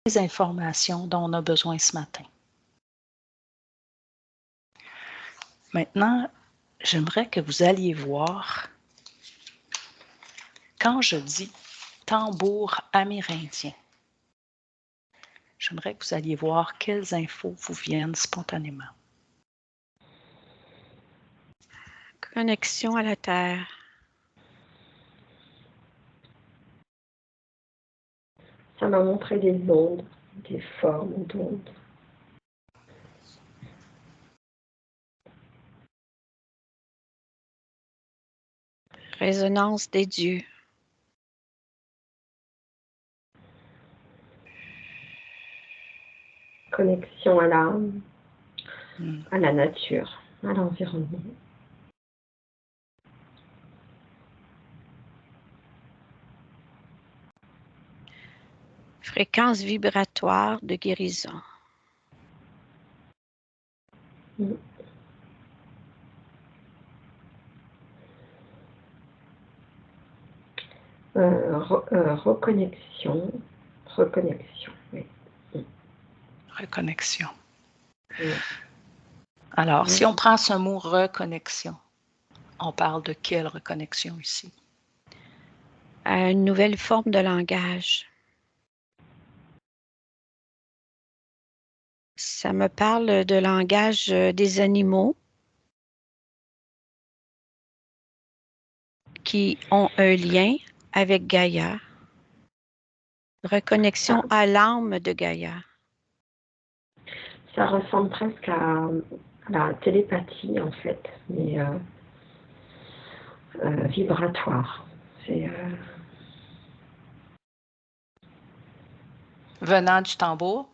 les informations dont on a besoin ce matin. Maintenant, j'aimerais que vous alliez voir, quand je dis tambour amérindien, j'aimerais que vous alliez voir quelles infos vous viennent spontanément. Connexion à la Terre. Ça m'a montré des ondes, des formes d'ondes. Résonance des dieux. Connexion à la nature, à l'environnement. Fréquence vibratoire de guérison. Reconnexion, oui. Reconnexion. Oui. Alors, si on prend ce mot reconnexion, on parle de quelle reconnexion ici? À une nouvelle forme de langage. Ça me parle de langage des animaux qui ont un lien avec Gaïa. Reconnexion à l'âme de Gaïa. Ça ressemble presque à la télépathie, en fait, mais vibratoire. C'est Venant du tambour?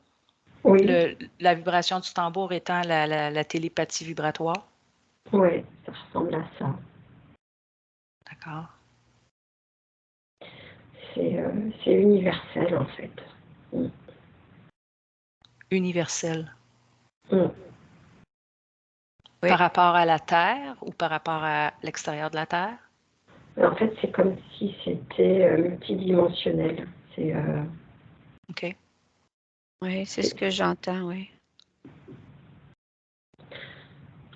oui. La vibration du tambour étant la télépathie vibratoire? Oui, ça ressemble à ça. D'accord. C'est universel, en fait. Universel. Oui. Par rapport à la Terre ou par rapport à l'extérieur de la Terre? En fait, c'est comme si c'était multidimensionnel. C'est OK. Oui, c'est ce que j'entends, oui.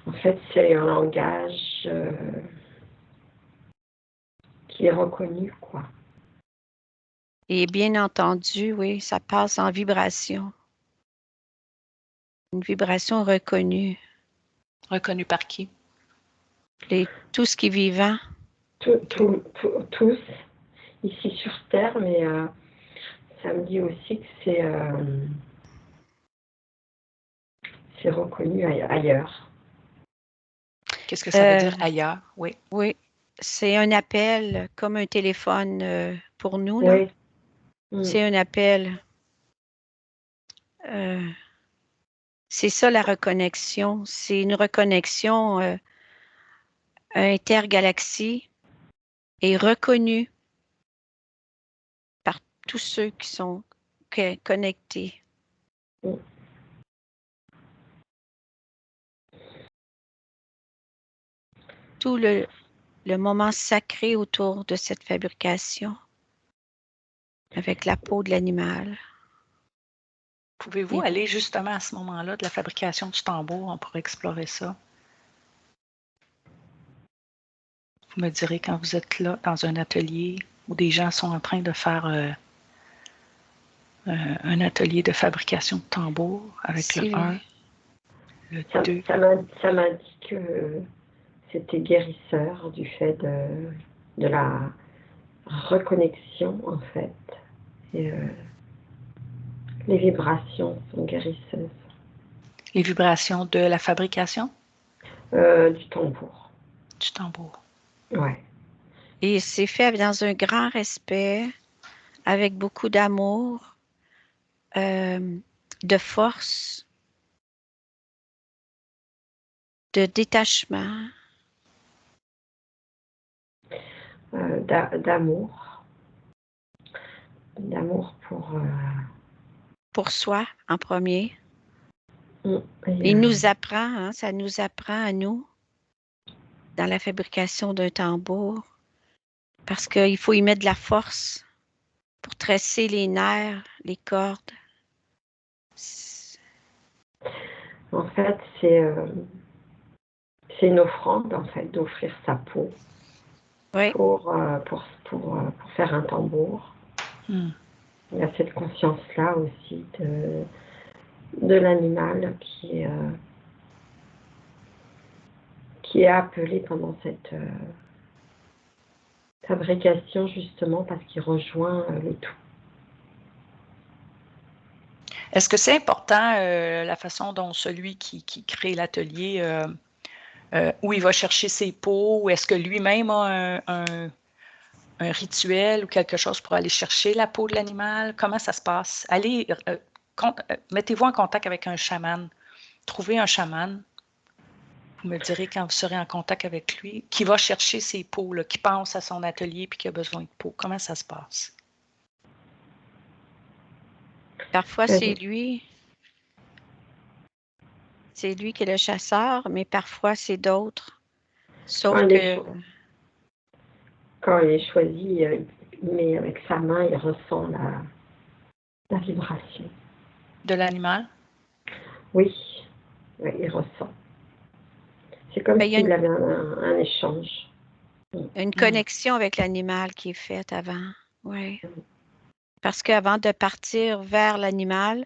En fait, c'est un langage qui est reconnu, quoi. Et bien entendu, oui, ça passe en vibration. Une vibration reconnue. Reconnue par qui? Tout ce qui est vivant. Tous, ici sur Terre, mais ça me dit aussi que c'est reconnu ailleurs. Qu'est-ce que ça veut dire ailleurs? Oui. Oui, c'est un appel comme un téléphone pour nous, là. Oui. C'est un appel. C'est ça la reconnexion. C'est une reconnexion intergalaxie et reconnue par tous ceux qui sont connectés. Tout le moment sacré autour de cette fabrication avec la peau de l'animal. Pouvez-vous aller justement à ce moment-là de la fabrication du tambour? On pourrait explorer ça. Vous me direz quand vous êtes là dans un atelier où des gens sont en train de faire un atelier de fabrication de tambour avec le 1, le 2. Ça m'a dit que c'était guérisseur du fait de la reconnexion, en fait. Et les vibrations sont guérisseuses. Les vibrations de la fabrication? Du tambour. Du tambour. Ouais. Et c'est fait dans un grand respect, avec beaucoup d'amour, de force, de détachement. D'amour. D'amour pour soi en premier. Et, il nous apprend, hein, ça nous apprend à nous, dans la fabrication d'un tambour, parce qu'il faut y mettre de la force pour tresser les nerfs, les cordes. En fait, c'est une offrande, en fait, d'offrir sa peau Oui. pour faire un tambour. Hmm. Il y a cette conscience-là aussi de l'animal qui est appelé pendant cette fabrication, justement, parce qu'il rejoint le tout. Est-ce que c'est important la façon dont celui qui crée l'atelier, où il va chercher ses peaux, ou est-ce que lui-même a un rituel ou quelque chose pour aller chercher la peau de l'animal? Comment ça se passe? Allez, mettez-vous en contact avec un chaman. Trouvez un chaman. Vous me direz quand vous serez en contact avec lui, qui va chercher ses peaux, là, qui pense à son atelier puis qui a besoin de peau. Comment ça se passe? Parfois, c'est lui qui est le chasseur, mais parfois, c'est d'autres. Sauf que... Quand il est choisi, il met avec sa main, il ressent la vibration. De l'animal? Oui, il ressent. C'est comme s'il avait un échange. Une connexion avec l'animal qui est faite avant. Oui. Parce qu'avant de partir vers l'animal,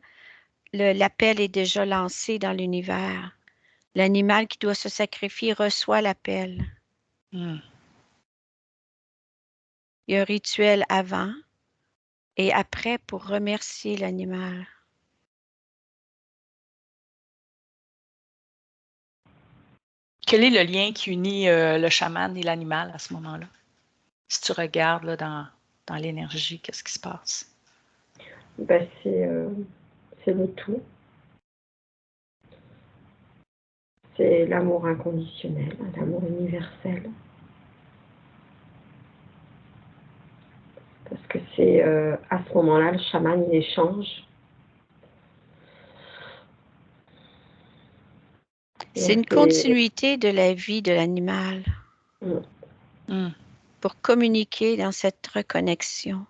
l'appel est déjà lancé dans l'univers. L'animal qui doit se sacrifier reçoit l'appel. Hmm. Il y a un rituel avant et après pour remercier l'animal. Quel est le lien qui unit le chaman et l'animal à ce moment-là? Si tu regardes là, dans l'énergie, qu'est-ce qui se passe? Ben, c'est le tout. C'est l'amour inconditionnel, l'amour universel. Parce que c'est à ce moment-là, le chaman, il échange. C'est une continuité de la vie de l'animal pour communiquer dans cette reconnexion.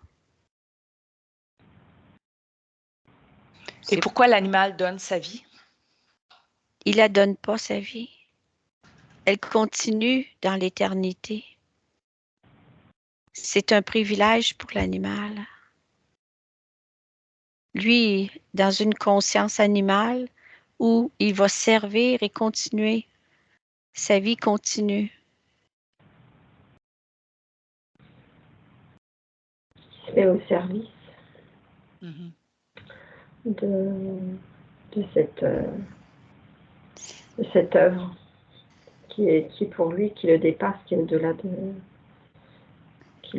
Et pourquoi l'animal donne sa vie? Il la donne pas sa vie. Elle continue dans l'éternité. C'est un privilège pour l'animal. Lui, dans une conscience animale où il va servir et continuer, sa vie continue. Il se met au service de cette œuvre qui est pour lui, qui le dépasse, qui est au-delà qui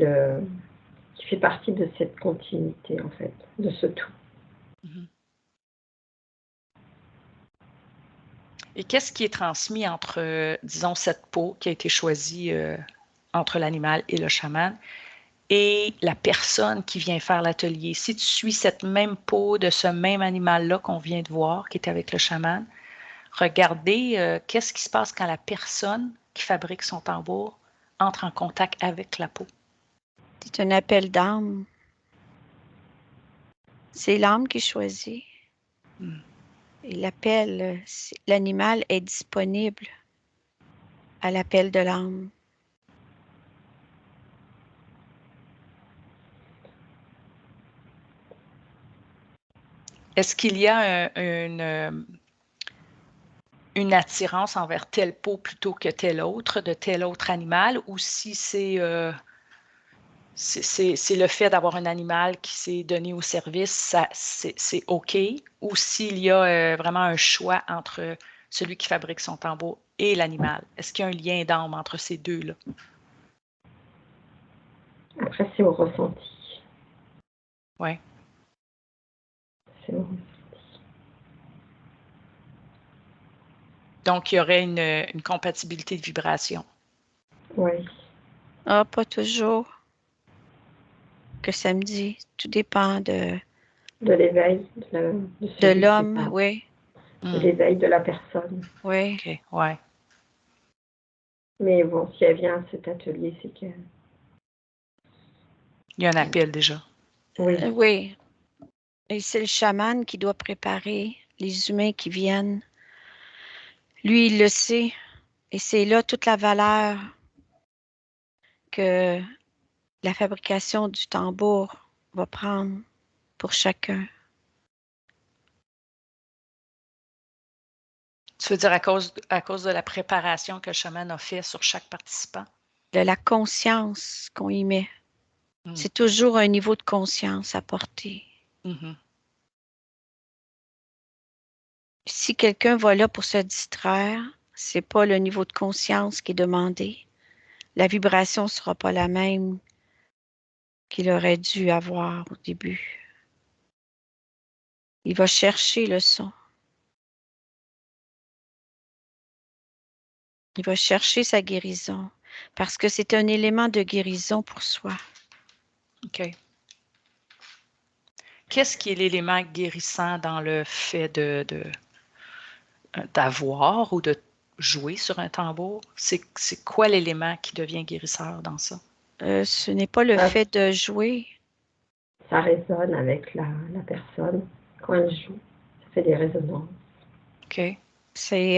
fait partie de cette continuité, en fait, de ce tout. Et qu'est-ce qui est transmis entre, disons, cette peau qui a été choisie entre l'animal et le chaman et la personne qui vient faire l'atelier? Si tu suis cette même peau de ce même animal-là qu'on vient de voir, qui est avec le chaman, regardez qu'est-ce qui se passe quand la personne qui fabrique son tambour entre en contact avec la peau. C'est un appel d'âme. C'est l'âme qui choisit. Et l'appel, l'animal est disponible à l'appel de l'âme. Est-ce qu'il y a une attirance envers telle peau plutôt que telle autre, de tel autre animal, ou si c'est le fait d'avoir un animal qui s'est donné au service, c'est OK, ou s'il y a vraiment un choix entre celui qui fabrique son tambour et l'animal? Est-ce qu'il y a un lien d'âme entre ces deux-là? Après, c'est au ressenti. Oui. C'est au ressenti. Donc, il y aurait une compatibilité de vibration. Oui. Ah, pas toujours. Que ça me dit. Tout dépend de l'éveil, de l'homme, oui. De l'éveil de la personne. Oui. OK, ouais. Mais bon, si elle vient à cet atelier, c'est que... Il y a un appel déjà. Oui. Oui. Et c'est le chaman qui doit préparer les humains qui viennent. Lui, il le sait. Et c'est là toute la valeur que la fabrication du tambour va prendre pour chacun. Tu veux dire à cause de la préparation que le chaman a fait sur chaque participant? De la conscience qu'on y met. Mm. C'est toujours un niveau de conscience à porter. Mhm. Si quelqu'un va là pour se distraire, c'est pas le niveau de conscience qui est demandé. La vibration sera pas la même qu'il aurait dû avoir au début. Il va chercher le son. Il va chercher sa guérison parce que c'est un élément de guérison pour soi. OK. Qu'est-ce qui est l'élément guérissant dans le fait d'avoir ou de jouer sur un tambour? C'est quoi l'élément qui devient guérisseur dans ça? Ce n'est pas le Ça, fait de jouer. ça résonne avec la personne quand elle joue. Ça fait des résonances. OK. C'est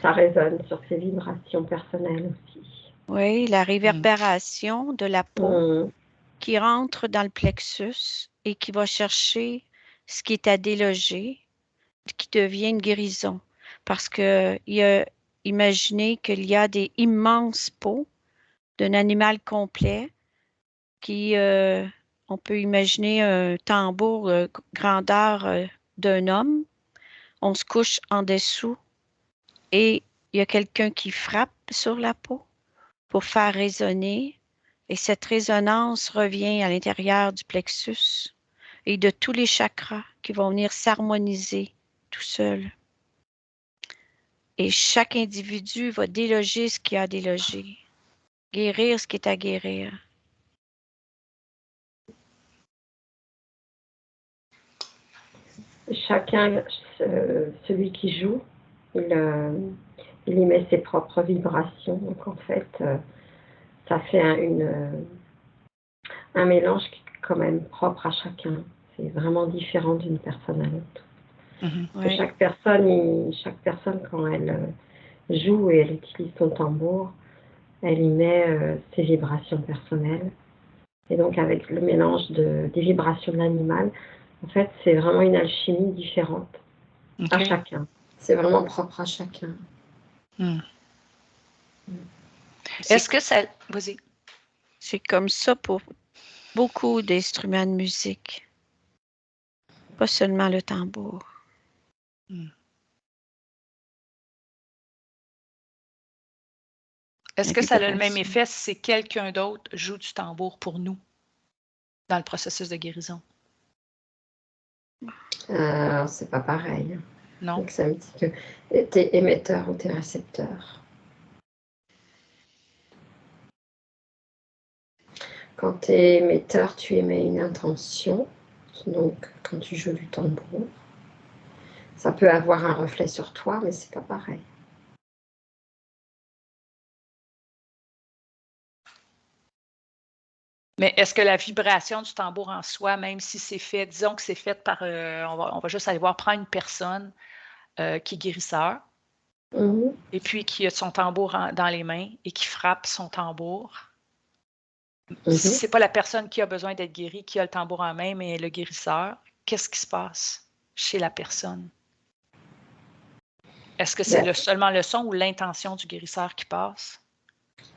Ça résonne sur ses vibrations personnelles aussi. oui, la réverbération de la peau qui rentre dans le plexus et qui va chercher ce qui est à déloger, qui devient une guérison. Parce que imaginez qu'il y a des immenses peaux d'un animal complet qui, on peut imaginer un tambour grandeur d'un homme. On se couche en dessous et il y a quelqu'un qui frappe sur la peau pour faire résonner. Et cette résonance revient à l'intérieur du plexus et de tous les chakras qui vont venir s'harmoniser tout seul. Et chaque individu va déloger ce qu'il a à déloger, guérir ce qui est à guérir. Chacun, celui qui joue, il y met ses propres vibrations. Donc en fait, ça fait un mélange qui est quand même propre à chacun. C'est vraiment différent d'une personne à l'autre. Mhm. Oui. Chaque personne, quand elle joue et elle utilise son tambour, elle y met ses vibrations personnelles. Et donc avec le mélange des vibrations de l'animal, en fait, c'est vraiment une alchimie différente à OK. chacun. C'est vraiment propre à chacun. Hmm. C'est Est-ce que ça... Vas-y. c'est comme ça pour beaucoup d'instruments de musique, pas seulement le tambour. Hmm. Est-ce que ça a le même effet si quelqu'un d'autre joue du tambour pour nous dans le processus de guérison? C'est pas pareil. Non? Donc ça me dit que t'es émetteur ou t'es récepteur. Quand tu es émetteur, tu émets une intention. Donc, quand tu joues du tambour, ça peut avoir un reflet sur toi, mais c'est pas pareil. Mais est-ce que la vibration du tambour en soi, même si c'est fait, disons que c'est fait par, on va juste aller voir, prendre une personne qui est guérisseur, et puis qui a son tambour dans les mains et qui frappe son tambour. Si c'est pas la personne qui a besoin d'être guérie, qui a le tambour en main, mais le guérisseur, qu'est-ce qui se passe chez la personne? Est-ce que c'est seulement le son ou l'intention du guérisseur qui passe?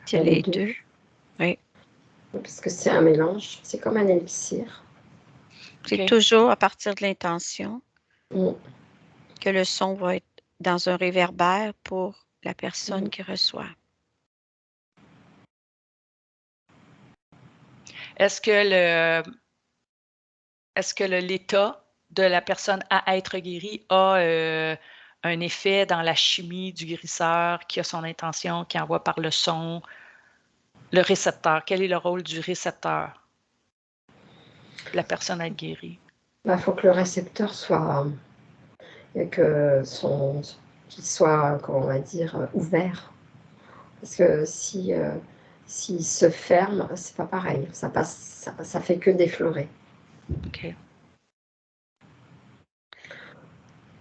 C'est les deux. Oui. Parce que c'est un mélange, c'est comme un élixir. C'est OK. toujours à partir de l'intention que le son va être dans un réverbère pour la personne qui reçoit. Est-ce que l'état de la personne à être guérie a un effet dans la chimie du guérisseur qui a son intention, qui envoie par le son, le récepteur? Quel est le rôle du récepteur de la personne à être guérie? Il faut que le récepteur soit, qu'il soit, comment on va dire, ouvert. Parce que s'il se ferme, c'est pas pareil. Ça fait que d'effleurer. OK.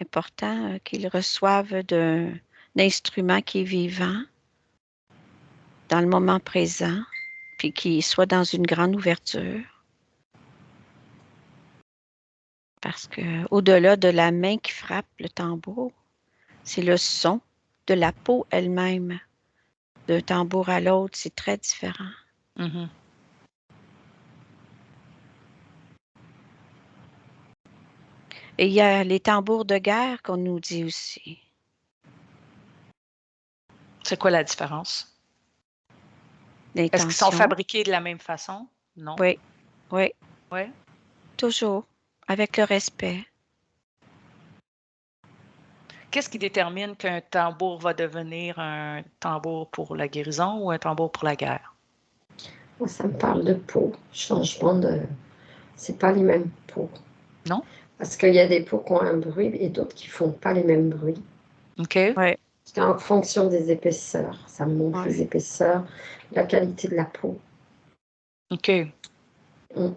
important qu'ils reçoivent d'un instrument qui est vivant dans le moment présent, puis qui soit dans une grande ouverture. Parce que au-delà de la main qui frappe le tambour, c'est le son de la peau elle-même. D'un tambour à l'autre, c'est très différent. Mhm. Et il y a les tambours de guerre qu'on nous dit aussi. C'est quoi la différence? Est-ce qu'ils sont L'intention. fabriqués de la même façon? Non. Oui, oui, Ouais. toujours, avec le respect. Qu'est-ce qui détermine qu'un tambour va devenir un tambour pour la guérison ou un tambour pour la guerre? Moi, ça me parle de peau, changement de... C'est pas les mêmes peaux. Non? Parce qu'il y a des peaux qui ont un bruit et d'autres qui font pas les mêmes bruits. OK. Oui, Parce qu'en fonction des épaisseurs, ça monte Ouais. les épaisseurs, la qualité de la peau. OK. Mm.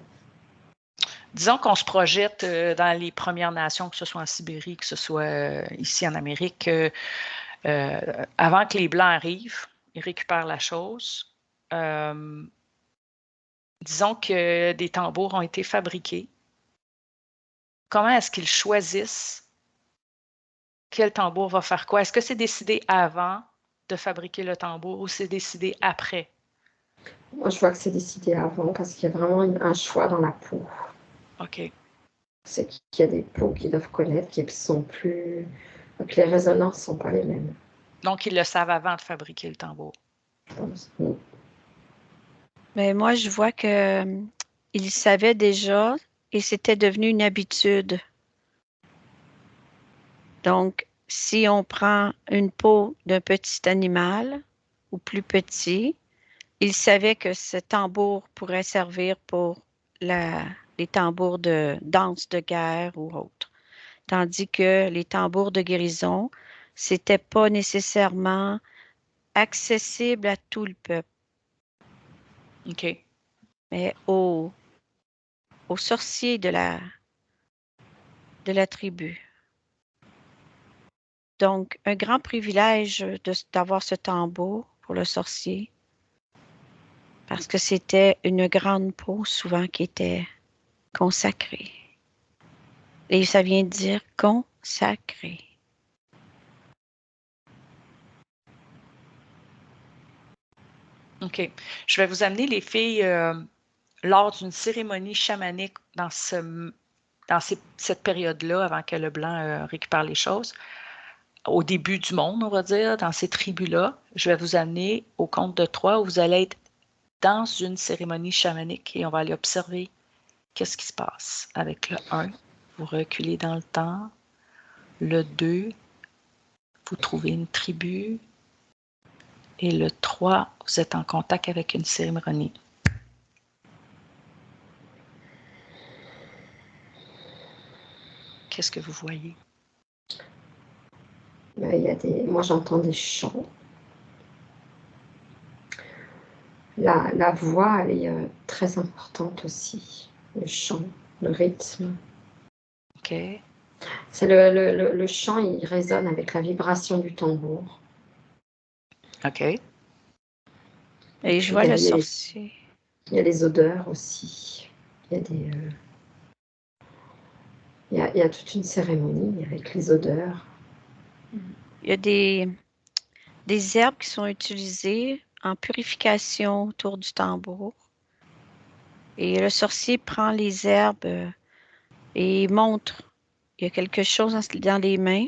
Disons qu'on se projette dans les Premières Nations, que ce soit en Sibérie, que ce soit ici en Amérique, avant que les Blancs arrivent, ils récupèrent la chose. Disons que des tambours ont été fabriqués. Comment est-ce qu'ils choisissent quel tambour va faire quoi? Est-ce que c'est décidé avant de fabriquer le tambour ou c'est décidé après? Moi, je vois que c'est décidé avant parce qu'il y a vraiment un choix dans la peau. OK. C'est qu'il y a des peaux qui doivent connaître, qui sont plus... que les résonances ne sont pas les mêmes, Donc, ils le savent avant de fabriquer le tambour. je pense. Mm. mais moi, je vois que ils savaient déjà et c'était devenu une habitude. Donc, si on prend une peau d'un petit animal ou plus petit, ils savaient que ce tambour pourrait servir pour les tambours de danse de guerre ou autre. Tandis que les tambours de guérison, c'était pas nécessairement accessible à tout le peuple, OK. mais aux sorciers de la tribu. Donc, un grand privilège d'avoir ce tambour pour le sorcier, parce que c'était une grande peau souvent qui était consacrée. Et ça vient de dire consacré. OK. Je vais vous amener les filles lors d'une cérémonie chamanique dans cette période-là, avant que le blanc récupère les choses. Au début du monde, on va dire, dans ces tribus-là, je vais vous amener au compte de 3 où vous allez être dans une cérémonie chamanique et on va aller observer qu'est-ce qui se passe. Avec le 1, vous reculez dans le temps. Le 2, vous trouvez une tribu. Et le 3, vous êtes en contact avec une cérémonie. Qu'est-ce que vous voyez? Il y a moi, j'entends des chants. La voix, elle est très importante aussi. Le chant, le rythme. OK. C'est le chant, il résonne avec la vibration du tambour. OK. Et Et je puis, vois le sorcier. il y a les odeurs aussi. Il y a des... il y a toute une cérémonie avec les odeurs. Il y a des herbes qui sont utilisées en purification autour du tambour. Et le sorcier prend les herbes et montre. Il y a quelque chose dans les mains,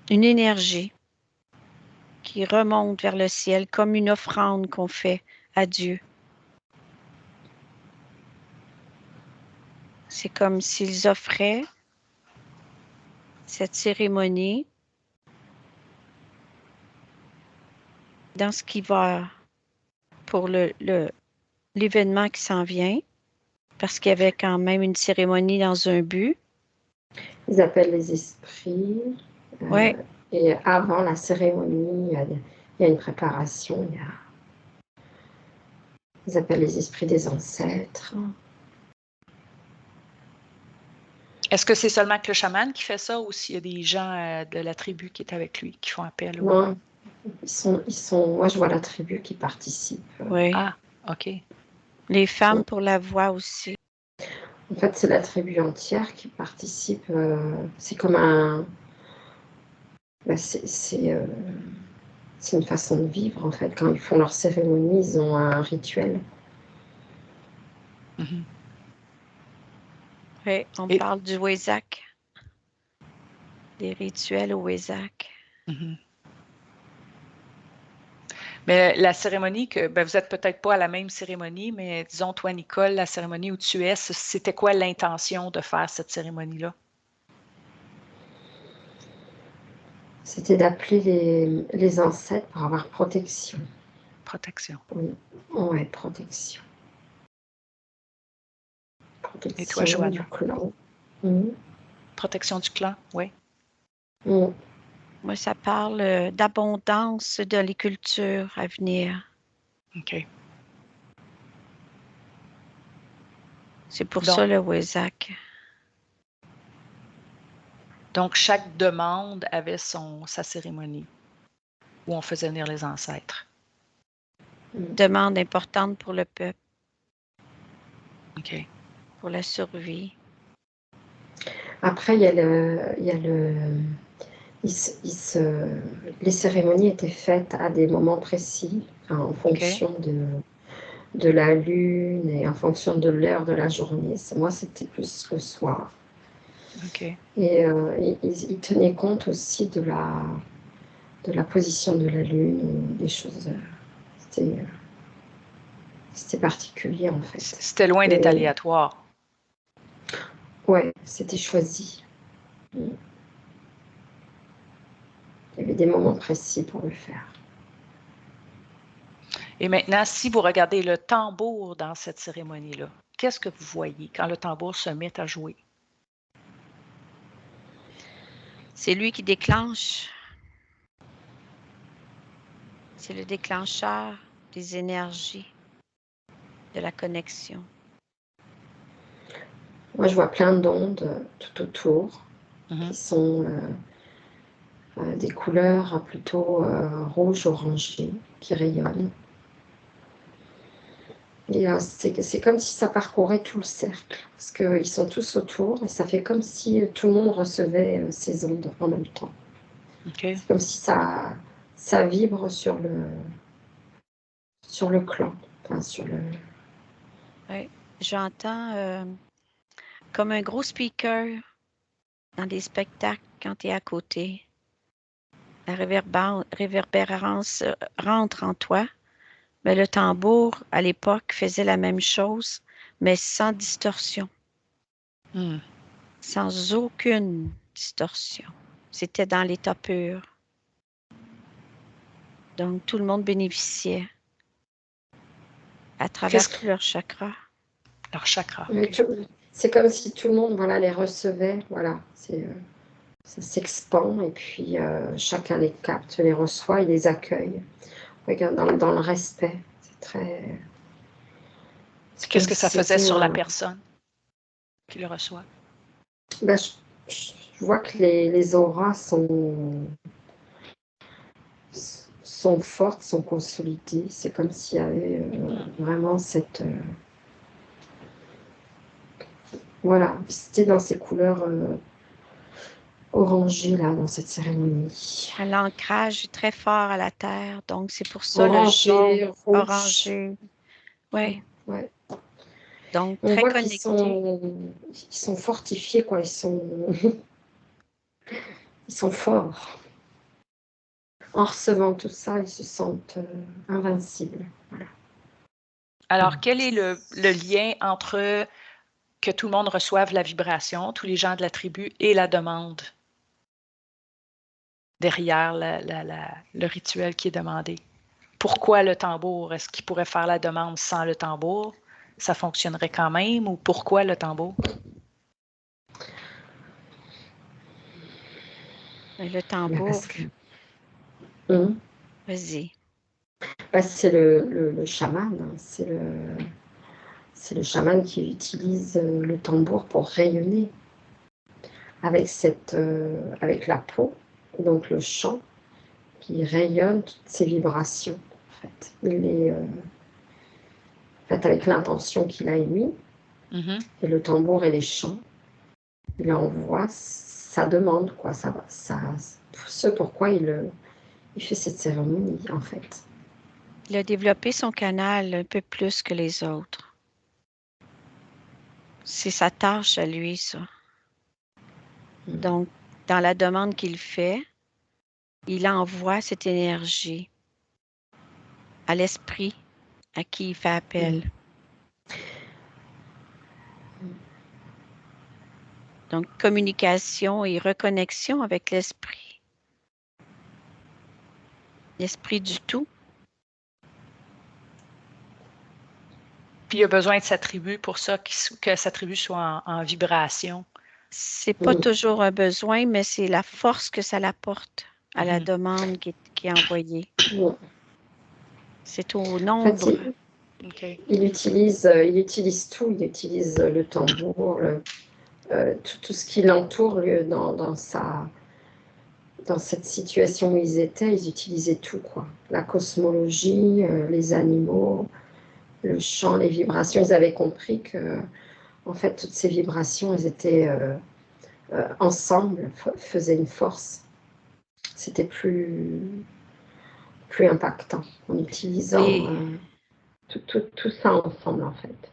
une énergie qui remonte vers le ciel comme une offrande qu'on fait à Dieu. C'est comme s'ils offraient cette cérémonie dans ce qui va pour l'événement qui s'en vient, parce qu'il y avait quand même une cérémonie dans un but. Ils appellent les esprits. Oui, Et avant la cérémonie, il y a une préparation. Ils appellent les esprits des ancêtres. Est-ce que c'est seulement que le chaman qui fait ça ou s'il y a des gens de la tribu qui est avec lui, qui font appel? Non, moi je vois la tribu qui participe. Oui. Ah, OK. Les femmes pour la voix aussi. En fait, c'est la tribu entière qui participe. C'est comme un... c'est une façon de vivre, en fait. Quand ils font leur cérémonie, ils ont un rituel. Mhm. Oui, on parle du Wézak. Des rituels au Wézak. Mhm. Mais la cérémonie que, ben, vous n'êtes peut-être pas à la même cérémonie, mais disons, toi, Nicole, la cérémonie où tu es, c'était quoi l'intention de faire cette cérémonie-là? C'était d'appeler les ancêtres pour avoir protection. Protection. Oui, ouais, protection. Et toi, Protection du Joanna? clan. Mhm. Protection du clan, oui. Mhm. Moi, ça parle d'abondance de les cultures à venir. OK. C'est pour Donc, ça le Wézak. donc, chaque demande avait sa cérémonie où on faisait venir les ancêtres. Demande importante pour le peuple, OK. pour la survie. Après, les cérémonies étaient faites à des moments précis, en fonction de la lune et en fonction de l'heure de la journée. Moi, c'était plus le soir. OK. Et ils tenaient compte aussi de la position de la lune, des choses. C'était particulier, en fait. C'était loin d'être aléatoire. Ouais, c'était choisi. Il y avait des moments précis pour le faire. Et maintenant, si vous regardez le tambour dans cette cérémonie-là, qu'est-ce que vous voyez quand le tambour se met à jouer? C'est lui qui déclenche. C'est le déclencheur des énergies, de la connexion. Moi, je vois plein d'ondes tout autour qui sont des couleurs plutôt rouge-orangé qui rayonnent. Et c'est comme si ça parcourait tout le cercle, parce qu'ils sont tous autour, et ça fait comme si tout le monde recevait ces ondes en même temps. Okay. C'est comme si ça vibre sur le clan, enfin sur le... Oui, j'entends comme un gros speaker dans des spectacles quand tu es à côté. La réverbérance rentre en toi. Mais le tambour, à l'époque, faisait la même chose, mais sans distorsion. Sans aucune distorsion. C'était dans l'état pur. Donc, tout le monde bénéficiait à travers tous leurs chakras. Leur chakra. C'est comme si tout le monde les recevait. Voilà, ça s'expand et puis chacun les capte, les reçoit et les accueille. Regarde, dans le respect. C'est très... Qu'est-ce que ça faisait sur la personne qui le reçoit? Ben, je vois que les auras sont fortes, sont consolidées. C'est comme s'il y avait vraiment cette... voilà, c'était dans ces couleurs orangées, là, dans cette cérémonie. L'ancrage est très fort à la terre, donc c'est pour ça Orangé, le jaune, rouge. orangé. Oui. Ouais. Donc, On très voit connecté. qu'ils sont fortifiés, quoi. Ils sont forts. En recevant tout ça, ils se sentent invincibles. Voilà. Alors, quel est le lien entre que tout le monde reçoive la vibration, tous les gens de la tribu, et la demande derrière le rituel qui est demandé? Pourquoi le tambour? Est-ce qu'il pourrait faire la demande sans le tambour? Ça fonctionnerait quand même? Ou pourquoi le tambour? Le tambour. Vas-y. C'est le chaman. Hein. C'est le chaman qui utilise le tambour pour rayonner. avec, avec la peau, donc le chant, qui rayonne toutes ces vibrations. En fait, il est fait avec l'intention qu'il a émise, et le tambour et les chants, il envoie sa demande, quoi, ce pourquoi il fait cette cérémonie, en fait. Il a développé son canal un peu plus que les autres. C'est sa tâche à lui, ça. Donc, dans la demande qu'il fait, il envoie cette énergie à l'esprit à qui il fait appel. Donc, communication et reconnexion avec l'esprit. L'esprit du tout. Puis il a besoin de sa tribu pour ça, que sa tribu soit en vibration. C'est pas toujours un besoin, mais c'est la force que ça l'apporte à la demande qui est envoyée. C'est au nombre. En fait, il utilise tout. Il utilise le tambour, tout ce qui l'entoure dans cette situation où ils étaient. Ils utilisaient tout, quoi. La cosmologie, les animaux, le chant, les vibrations. Ils avaient compris que, en fait, toutes ces vibrations, elles étaient ensemble, faisaient une force. C'était plus impactant en utilisant tout ça ensemble, en fait.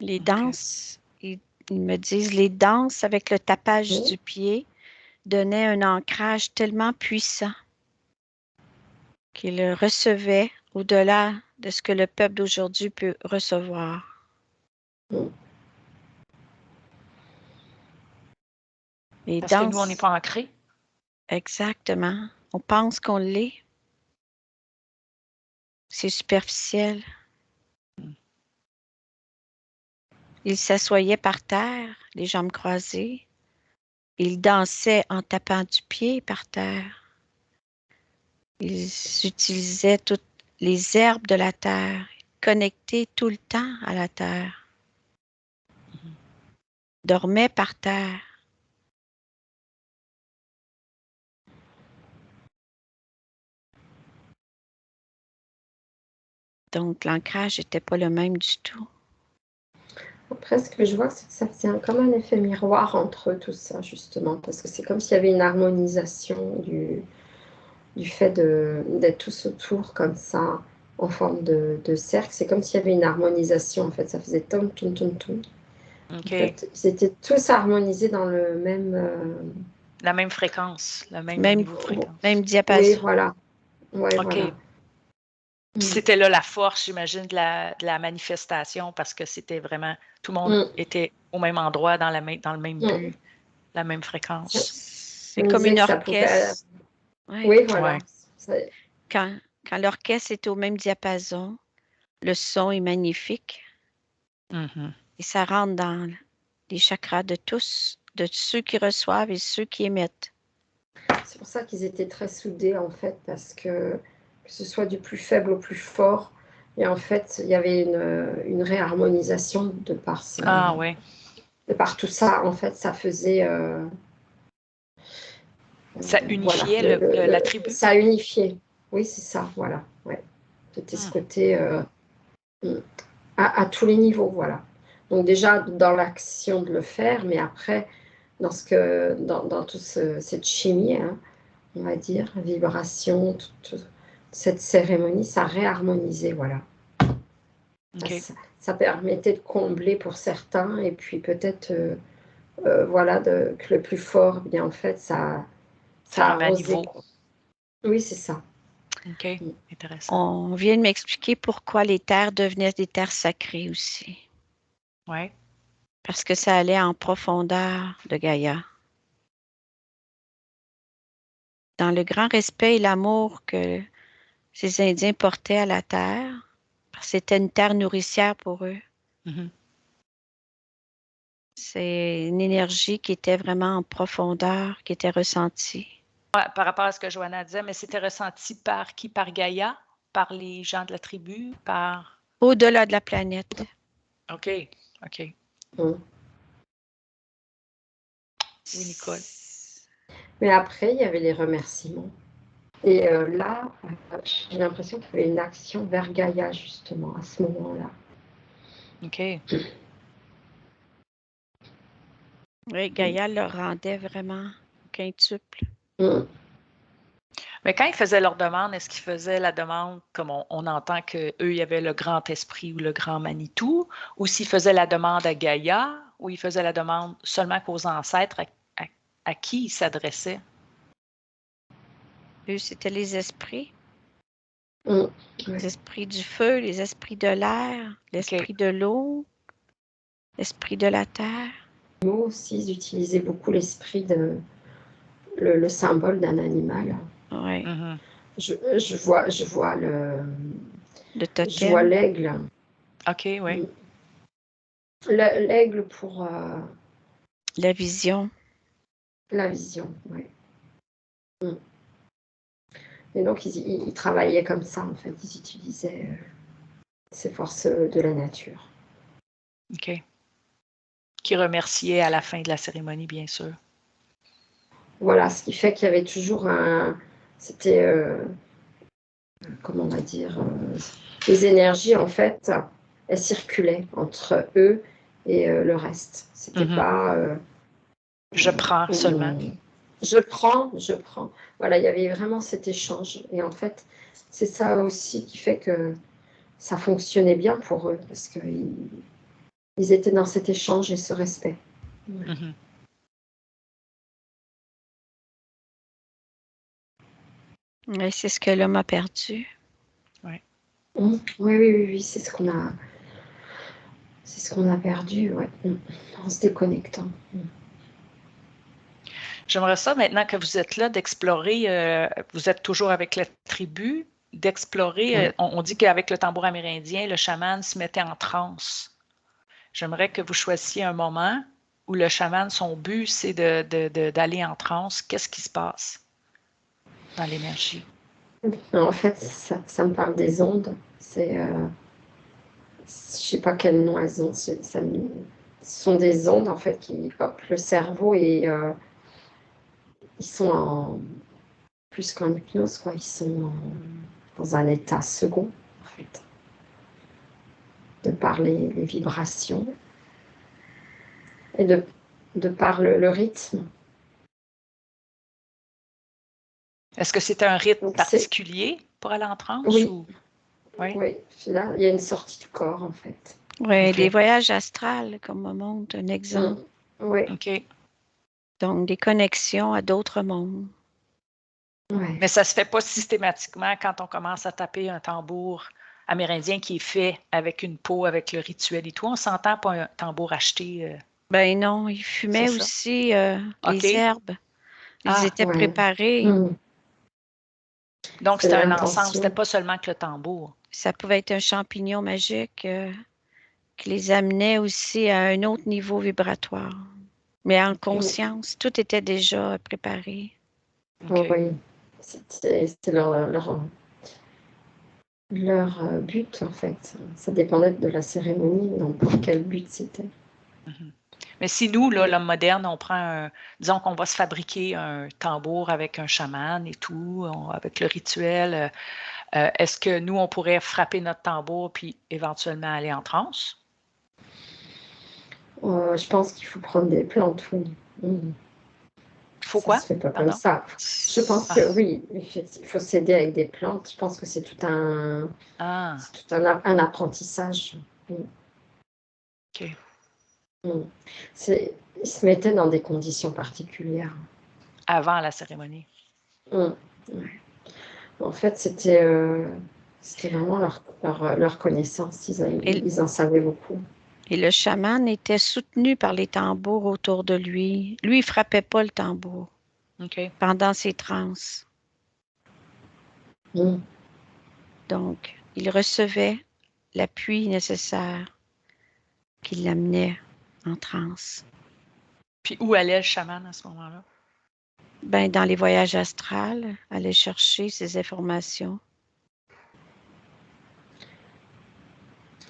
Les danses, ils me disent, les danses avec le tapage du pied donnaient un ancrage tellement puissant qu'il recevait au-delà de ce que le peuple d'aujourd'hui peut recevoir. Les Parce que nous, on n'est pas ancrés. Exactement. On pense qu'on l'est. C'est superficiel. Il s'assoyait par terre, les jambes croisées. Il dansait en tapant du pied par terre. Ils utilisaient toutes les herbes de la terre, connectés tout le temps à la terre. Dormaient par terre. Donc, l'ancrage n'était pas le même du tout. Après, ce que je vois, c'est que ça faisait comme un effet miroir entre tout ça, justement, parce que c'est comme s'il y avait une harmonisation du fait d'être tous autour comme ça, en forme de cercle. C'est comme s'il y avait une harmonisation, en fait. Ça faisait tom, tom, tom, tom. En fait, ils étaient tous harmonisés dans le même... La même fréquence, le même niveau de fréquence. Même diapason. Oui, voilà. Ouais, OK. voilà. Puis c'était là la force, j'imagine, de la manifestation, parce que c'était vraiment, tout le monde était au même endroit, dans le même but, la même fréquence. C'est comme une orchestre. Oui, voilà. Ouais. Quand l'orchestre est au même diapason, le son est magnifique. Et ça rentre dans les chakras de tous, de ceux qui reçoivent et ceux qui émettent. C'est pour ça qu'ils étaient très soudés, en fait, parce que ce soit du plus faible au plus fort, et en fait, il y avait une réharmonisation de par de par tout ça. En fait, ça faisait... ça unifiait voilà, la tribu? Ça unifiait. Oui, c'est ça, voilà. Ouais. C'était ce côté à tous les niveaux, voilà. Donc déjà, dans l'action de le faire, mais après, dans toute cette chimie, hein, on va dire, vibration, toute cette cérémonie, ça réharmonisait, voilà. Okay. Ça permettait de combler pour certains, et puis peut-être, voilà, que le plus fort, bien en fait, ça arrosait. Oui, c'est ça. OK, intéressant. On vient de m'expliquer pourquoi les terres devenaient des terres sacrées aussi. Oui. Parce que ça allait en profondeur de Gaïa. Dans le grand respect et l'amour que ces Indiens portaient à la terre, parce que c'était une terre nourricière pour eux. C'est une énergie qui était vraiment en profondeur, qui était ressentie. Ouais, par rapport à ce que Joanna disait, mais c'était ressenti par qui? Par Gaïa? Par les gens de la tribu? Par... Au-delà de la planète. OK, OK. Oui, Nicole. Mais après, il y avait les remerciements. Et là, j'ai l'impression qu'il y avait une action vers Gaïa, justement, à ce moment-là. OK. Oui, Gaïa le rendait vraiment quintuple. Mm. Mais quand ils faisaient leur demande, est-ce qu'ils faisaient la demande comme on entend qu'eux, il y avait le grand esprit ou le grand Manitou, ou s'ils faisaient la demande à Gaïa, ou ils faisaient la demande seulement qu'aux ancêtres, à qui ils s'adressaient? Eux, c'était les esprits. Mm. Les esprits du feu, les esprits de l'air, l'esprit de l'eau, l'esprit de la terre. Nous aussi, ils utilisaient beaucoup l'esprit le symbole d'un animal. Oui, Mhm. Je vois le je vois totem. l'aigle. OK, oui. L'aigle pour La vision. la vision, oui. Et donc, ils travaillaient comme ça, en fait. Ils utilisaient ces forces de la nature. OK. Qui remerciait à la fin de la cérémonie, bien sûr. Voilà, ce qui fait qu'il y avait toujours c'était, comment on va dire, les énergies, en fait, elles circulaient entre eux et le reste. C'était Mhm. pas... Je prends seulement. je prends. Voilà, il y avait vraiment cet échange. Et en fait, c'est ça aussi qui fait que ça fonctionnait bien pour eux, parce qu'ils étaient dans cet échange et ce respect. Ouais. Mhm. Oui, c'est ce que l'homme a perdu. Ouais. Oui, c'est ce qu'on a perdu, ouais, en se déconnectant. J'aimerais ça, maintenant que vous êtes là, d'explorer, vous êtes toujours avec la tribu, d'explorer, Ouais. on dit qu'avec le tambour amérindien, le chaman se mettait en transe. J'aimerais que vous choisissiez un moment où le chaman, son but, c'est d'aller en transe. Qu'est-ce qui se passe dans l'énergie? En fait, ça me parle des ondes. C'est, je sais pas quel nom elles ont. Ce sont des ondes en fait qui, hop, le cerveau et ils sont plus qu'en hypnose, quoi. Ils sont dans un état second, en fait, de par les vibrations et de par le rythme. Est-ce que c'est un rythme Donc particulier pour aller en transe oui, ou? Oui, oui. Là, il y a une sortie du corps, en fait. Oui, des OK. voyages astrales, comme on montre un exemple. Oui, OK. Donc, des connexions à d'autres mondes. ouais. Mais ça ne se fait pas systématiquement quand on commence à taper un tambour amérindien qui est fait avec une peau, avec le rituel et tout. On s'entend pas un tambour acheté, Ben non, ils c'est fumaient ça? aussi les OK. herbes. Ils Ah, étaient Ouais. préparés. donc C'est c'était un ensemble, c'était l'intention. pas seulement que le tambour. Ça pouvait être un champignon magique qui les amenait aussi à un autre niveau vibratoire. Mais en Oui, conscience, tout était déjà préparé. OK. oui. C'était leur but, en fait. Ça dépendait de la cérémonie, donc pour quel but c'était. Mhm. Mais si nous, là, l'homme moderne, on prend disons qu'on va se fabriquer un tambour avec un chaman et tout, avec le rituel, est-ce que nous, on pourrait frapper notre tambour puis éventuellement aller en transe? Je pense qu'il faut prendre des plantes, oui. Faut Ça quoi? se fait pas comme Pardon? ça. Je pense Ah, que oui, il faut s'aider avec des plantes. Je pense que ah, c'est tout un apprentissage. Mm, OK. mm. Ils se mettaient dans des conditions particulières. Avant la cérémonie. Mm, ouais. En fait, c'était vraiment leur connaissance. Et, Ils en savaient beaucoup. et le chaman était soutenu par les tambours autour de lui. Lui, il frappait pas le tambour OK. pendant ses transes. Mm. Donc, il recevait l'appui nécessaire qui l'amenait en transe. Puis où allait le chaman à ce moment-là? Ben, dans les voyages astrales, aller chercher ces informations.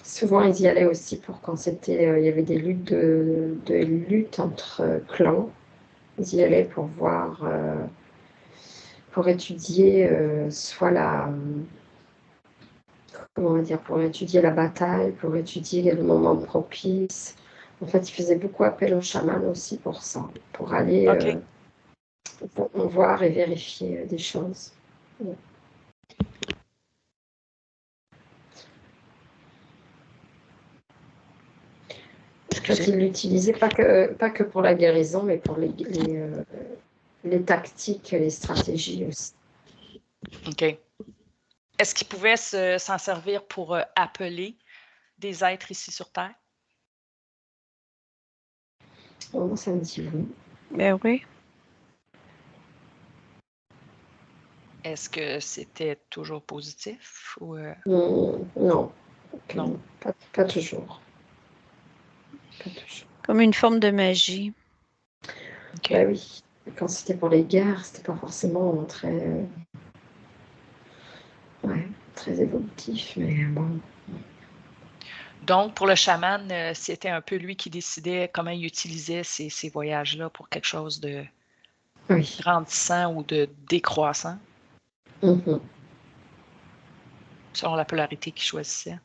Souvent, ils y allaient aussi pour quand il y avait des luttes entre clans. d'y aller pour voir, pour étudier soit comment on va dire, pour étudier la bataille, pour étudier le moment propice. En fait, il faisait beaucoup appel aux chamans aussi pour ça, pour aller OK. pour voir et vérifier des choses. Ouais. En fait, il l'utilisait pas que pour la guérison, mais pour les tactiques, les stratégies aussi. OK. Est-ce qu'il pouvait s'en servir pour appeler des êtres ici sur Terre? Oh, ça me dit oui. Ben oui. Est-ce que c'était toujours positif ou Non, non? pas toujours. Pas toujours. Comme une forme de magie. OK. Ben oui, quand c'était pour les guerres, c'était pas forcément très évolutif, mais bon. Donc, pour le chaman, c'était un peu lui qui décidait comment il utilisait ces voyages-là pour quelque chose de Oui. grandissant ou de décroissant, Mhm. selon la polarité qu'il choisissait.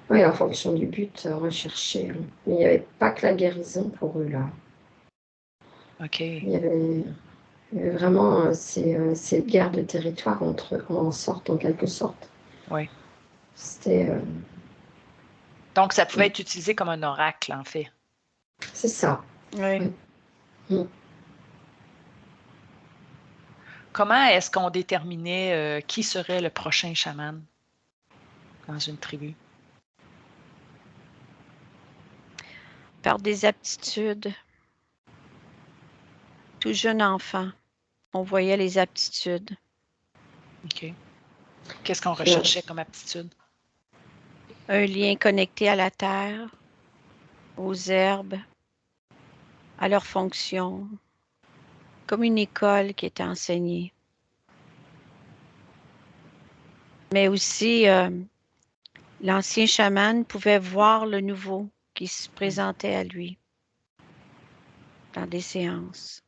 Oui, en fonction du but recherché. Mais il n'y avait pas que la guérison pour eux, là. OK. Il y avait vraiment ces guerres de territoire en quelque sorte. Oui. C'était, Donc, ça pouvait être utilisé comme un oracle, en fait. c'est ça. Oui. Oui. Mm. Comment est-ce qu'on déterminait qui serait le prochain chaman dans une tribu? Par des aptitudes. Tout jeune enfant, on voyait les aptitudes. OK. Qu'est-ce qu'on recherchait comme aptitude? Un lien connecté à la terre, aux herbes, à leurs fonctions, comme une école qui était enseignée. Mais aussi, l'ancien chaman pouvait voir le nouveau qui se présentait à lui dans des séances.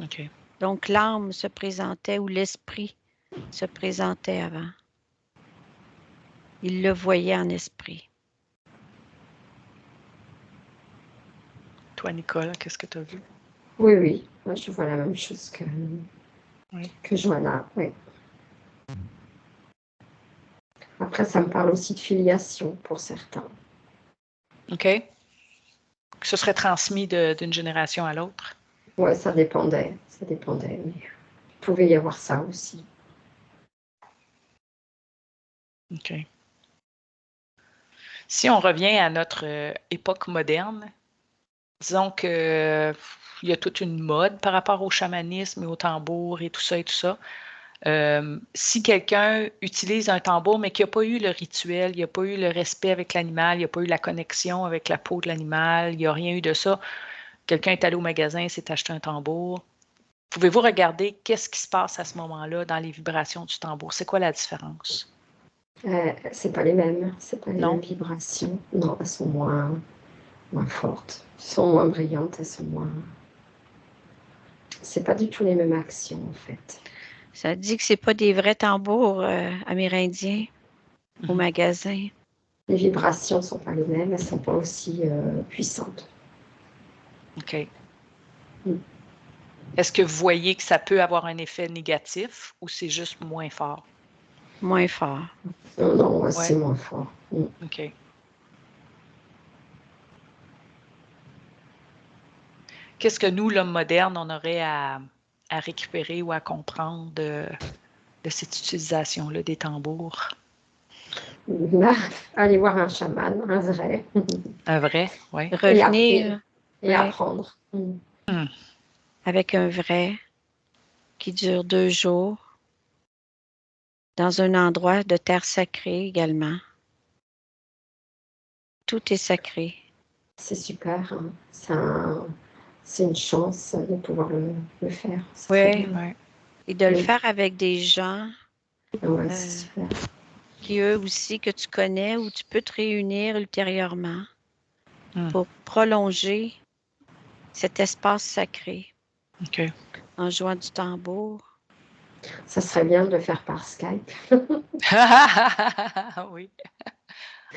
OK. Donc, l'âme se présentait ou l'esprit se présentait avant. Il le voyait en esprit. Toi, Nicole, qu'est-ce que tu as vu? Oui, oui. Moi, je vois la même chose Oui. que Joanna. Oui. Après, ça me parle aussi de filiation pour certains. OK. Que ce serait transmis d'une génération à l'autre? Ouais, ça dépendait. Ça dépendait. Mais il pouvait y avoir ça aussi. OK. Si on revient à notre époque moderne, disons que il y a toute une mode par rapport au chamanisme et au tambour et tout ça et tout ça. Si quelqu'un utilise un tambour, mais qu'il n'y a pas eu le rituel, il n'y a pas eu le respect avec l'animal, il n'y a pas eu la connexion avec la peau de l'animal, il n'y a rien eu de ça, quelqu'un est allé au magasin, s'est acheté un tambour. Pouvez-vous regarder qu'est-ce qui se passe à ce moment-là dans les vibrations du tambour? C'est quoi la différence? C'est pas les mêmes. C'est pas les mêmes Non? vibrations. Non, elles sont moins fortes. Elles sont moins brillantes. Elles sont moins. C'est pas du tout les mêmes actions, en fait. Ça dit que c'est pas des vrais tambours amérindiens au magasin. Les vibrations ne sont pas les mêmes. Elles ne sont pas aussi puissantes. OK. Mm. Est-ce que vous voyez que ça peut avoir un effet négatif ou c'est juste moins fort? Moins fort. Non, c'est Ouais. moins fort. Mm. OK. Qu'est-ce que nous, l'homme moderne, on aurait à récupérer ou à comprendre de cette utilisation-là des tambours? Aller voir un chaman, un vrai, Un vrai, oui. Revenir et ouais, apprendre. Mm. avec un vrai qui dure 2 jours dans un endroit de terre sacrée également. Tout est sacré. C'est super. Hein. C'est une chance de pouvoir le faire. C'est très Oui. bien. Ouais. Et de le Oui. faire avec des gens Ouais, c'est super. qui, eux aussi, que tu connais, où tu peux te réunir ultérieurement pour prolonger cet espace sacré OK. en jouant du tambour. Ça serait bien de le faire par Skype. Oui.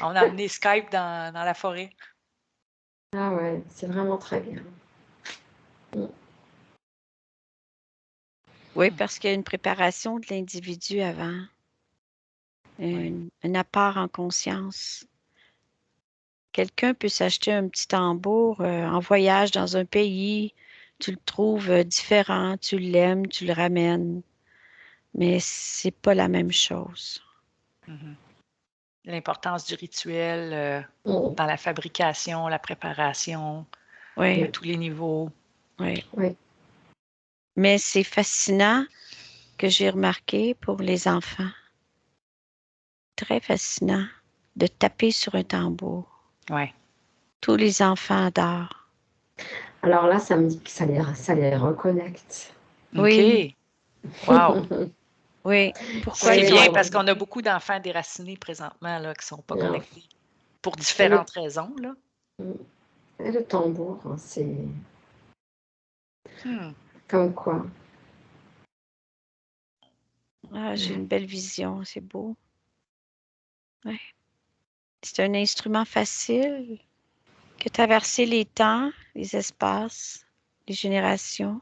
On a amené Skype dans la forêt. Ah ouais, c'est vraiment très bien. Oui, parce qu'il y a une préparation de l'individu avant, un apport en conscience. Quelqu'un peut s'acheter un petit tambour en voyage dans un pays, tu le trouves différent, tu l'aimes, tu le ramènes, mais c'est pas la même chose. Mhm. L'importance du rituel Mm. dans la fabrication, la préparation, Oui, à tous les niveaux. oui. Oui. Mais c'est fascinant que j'ai remarqué pour les enfants. Très fascinant de taper sur un tambour. Oui. Tous les enfants adorent. Alors là, ça me dit que ça les reconnecte. Oui, OK. Wow. oui. Ce Pourquoi qui est Oui, ils ont bien non. parce qu'on a beaucoup d'enfants déracinés présentement là, qui ne sont pas Non. connectés pour Et différentes raisons. Là. le tambour, hein, c'est Hmm. comme quoi. Ah, j'ai une belle vision, c'est beau. Ouais. C'est un instrument facile qui a traversé les temps, les espaces, les générations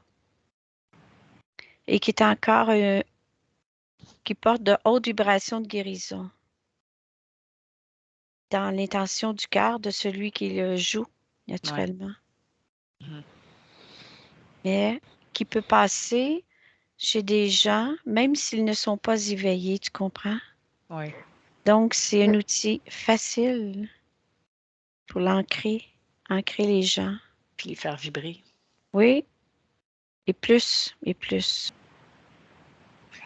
et qui est encore qui porte de hautes vibrations de guérison dans l'intention du cœur de celui qui le joue Ouais. naturellement, Mhm. mais qui peut passer chez des gens, même s'ils ne sont pas éveillés, tu comprends? Oui. Donc, c'est un outil facile pour ancrer les gens. Puis les faire vibrer. Oui, et plus, et plus.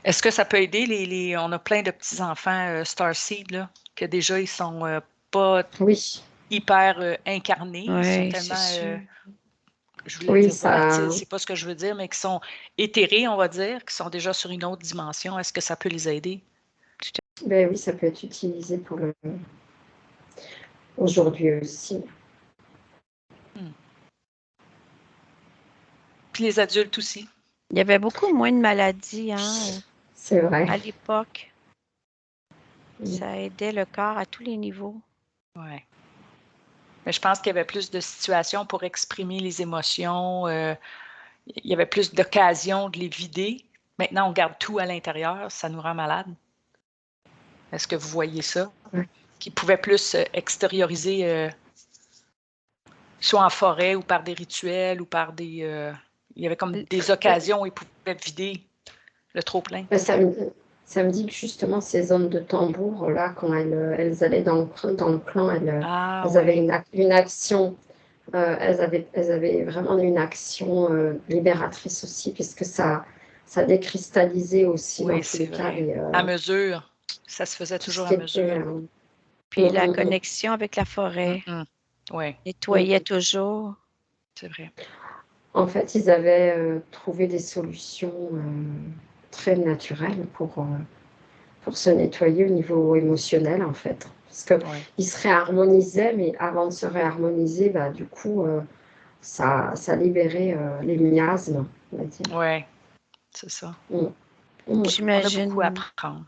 Est-ce que ça peut aider on a plein de petits-enfants Starseed, là, que déjà ils sont pas Oui, hyper incarnés, ils sont Oui, c'est tellement, sûr. je voulais oui, dire ça. volatiles, c'est pas ce que je veux dire, mais qui sont éthérés, on va dire, qui sont déjà sur une autre dimension. Est-ce que ça peut les aider? Ben oui, ça peut être utilisé pour le aujourd'hui aussi. Hmm. Puis les adultes aussi. Il y avait beaucoup moins de maladies, hein, C'est vrai. à l'époque. Ça aidait le corps à tous les niveaux. Ouais. Mais je pense qu'il y avait plus de situations pour exprimer les émotions. Il y avait plus d'occasions de les vider. Maintenant, on garde tout à l'intérieur. Ça nous rend malade. Est-ce que vous voyez ça? Ouais. Qui pouvaient plus extérioriser, soit en forêt ou par des rituels ou par des... il y avait comme des occasions où ils pouvaient vider le trop-plein. Ben, ça me dit que justement ces zones de tambour, là, quand elles allaient dans le clan, Ah elles avaient ouais. une action, elles avaient vraiment une action libératrice aussi, puisque ça décristallisait aussi dans Oui, tous c'est les cas vrai. À mesure. Ça se faisait tout ce toujours qui à était. mesure. Puis la connexion avec la forêt Oui, nettoyait toujours. c'est vrai. En fait, ils avaient trouvé des solutions très naturelles pour se nettoyer au niveau émotionnel, en fait. Parce Oui. qu'ils se réharmonisaient, mais avant de se réharmoniser, bah, du coup, ça libérait les miasmes, on va dire. Oui, c'est ça. Mm. Mm. On a beaucoup à J'imagine, apprendre.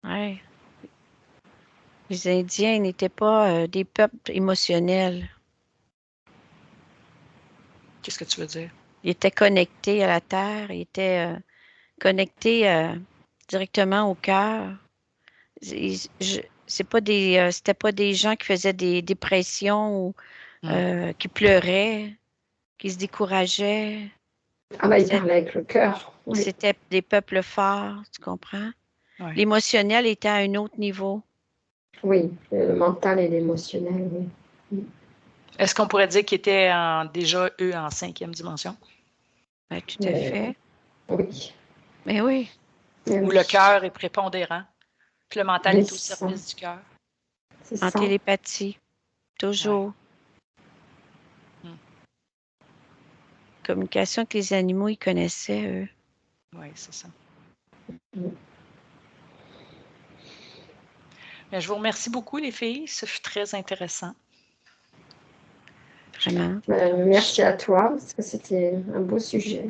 ouais, les Indiens n'étaient pas des peuples émotionnels. Qu'est-ce que tu veux dire? Ils étaient connectés à la terre, ils étaient connectés directement au cœur. C'était pas des gens qui faisaient des dépressions ou Hmm. qui pleuraient, qui se décourageaient. Ah bah, il C'était parlait avec le cœur. Oui, c'était des peuples forts, tu comprends? Ouais. L'émotionnel était à un autre niveau. oui, le mental et l'émotionnel, oui. Mm. Est-ce qu'on pourrait dire qu'ils étaient déjà, eux, en 5e dimension? Ben, tout à Mais, fait. oui, Mais oui, mais Où le oui, cœur est prépondérant, puis le mental oui, est au service du cœur? c'est en ça. télépathie, Oui. toujours. Communication avec les animaux, ils connaissaient, eux. Oui, c'est ça. Mm. Mais je vous remercie beaucoup, les filles. Ce fut très intéressant. Vraiment. Merci à toi, parce que c'était un beau sujet.